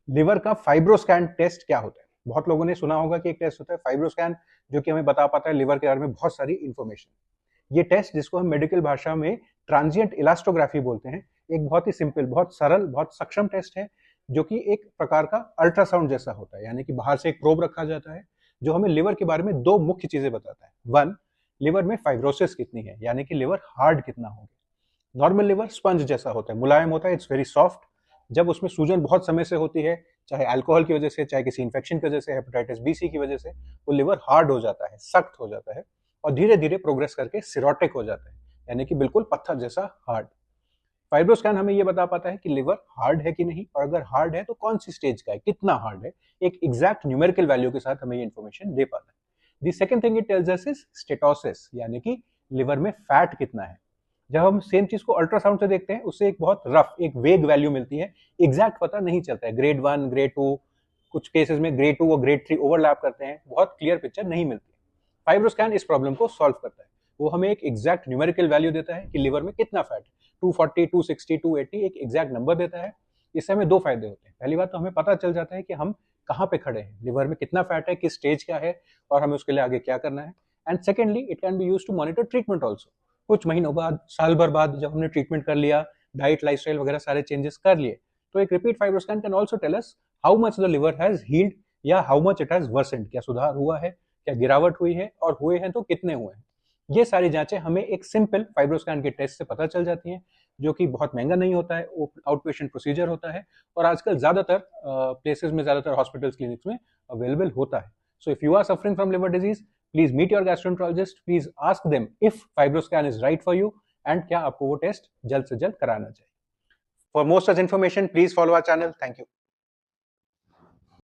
Liver का fibroscan test क्या होता है? बहुत लोगों ने सुना होगा कि एक टेस्ट होता है फाइब्रोस्कैन, जो कि हमें बता पाता है लिवर के बारे में बहुत सारी इंफॉर्मेशन। ये टेस्ट, जिसको हम मेडिकल भाषा में ट्रांजिएंट इलास्टोग्राफी बोलते हैं, एक बहुत ही सिंपल, बहुत सरल, बहुत सक्षम टेस्ट है, जो कि एक प्रकार का अल्ट्रासाउंड जैसा होता है। यानी कि बाहर से एक प्रोब रखा जाता है जो हमें लिवर के बारे में दो मुख्य चीजें बताता है। वन, लिवर में फाइब्रोसिस कितनी है, यानी कि लिवर हार्ड कितना होगा। नॉर्मल लिवर स्पंज जैसा होता है, मुलायम होता है, इट्स वेरी सॉफ्ट। जब उसमें सूजन बहुत समय से होती है, चाहे अल्कोहल की वजह से, चाहे किसी इन्फेक्शन की वजह से, हेपेटाइटिस बी सी की वजह से, वो लिवर हार्ड हो जाता है, सख्त हो जाता है, और धीरे धीरे प्रोग्रेस करके सिरोटिक हो जाता है, यानी कि बिल्कुल पत्थर जैसा हार्ड। फाइब्रोस्कैन हमें ये बता पाता है कि लिवर हार्ड है कि नहीं, और अगर हार्ड है तो कौन सी स्टेज का है, कितना हार्ड है, एक एग्जैक्ट न्यूमेरिकल वैल्यू के साथ हमें ये इन्फॉर्मेशन दे पाता है। The second thing it tells us is steatosis, यानी कि लिवर में फैट कितना है। जब हम सेम चीज को अल्ट्रासाउंड से देखते हैं, उससे एक बहुत रफ, एक वेग वैल्यू मिलती है, एग्जैक्ट पता नहीं चलता है। ग्रेड 1, ग्रेड 2, कुछ केसेस में ग्रेड 2 और ग्रेड 3 ओवरलैप करते हैं, बहुत क्लियर पिक्चर नहीं मिलती। फाइब्रोस्कैन इस प्रॉब्लम को सॉल्व करता है। वो हमें एक एग्जैक्ट न्यूमेरिकल वैल्यू देता है कि लिवर में कितना फैट है, 240, 260, 280, एक एग्जैक्ट नंबर देता है। इससे हमें दो फायदे होते हैं। पहली बात तो हमें पता चल जाता है कि हम कहाँ पे खड़े हैं, लिवर में कितना फैट है, किस स्टेज का है, और हमें उसके लिए आगे क्या करना है। And secondly, it can be use to monitor treatment also. कुछ महीनों बाद, साल भर बाद, जब हमने ट्रीटमेंट कर लिया, डाइट, लाइफस्टाइल वगैरह सारे चेंजेस कर लिए, तो एक repeat fibroscan can also tell us how much the liver has healed, या how much it has worsened, क्या सुधार हुआ है, क्या गिरावट हुई है, और हुए हैं तो कितने हुए हैं। ये सारी जांचें हमें एक सिंपल फाइब्रोस्कैन के टेस्ट से पता चल जाती हैं, जो कि बहुत महंगा नहीं होता है, आउट पेशेंट प्रोसीजर होता है, और आजकल ज्यादातर प्लेसेस में, ज्यादातर हॉस्पिटल्स, क्लिनिक्स में अवेलेबल होता है। So if you are suffering from liver disease, please meet your gastroenterologist, please ask them if fibroscan is right for you, and क्या आपको वो टेस्ट जल्द से जल्द कराना चाहिए। For more such information, please follow our channel. Thank you.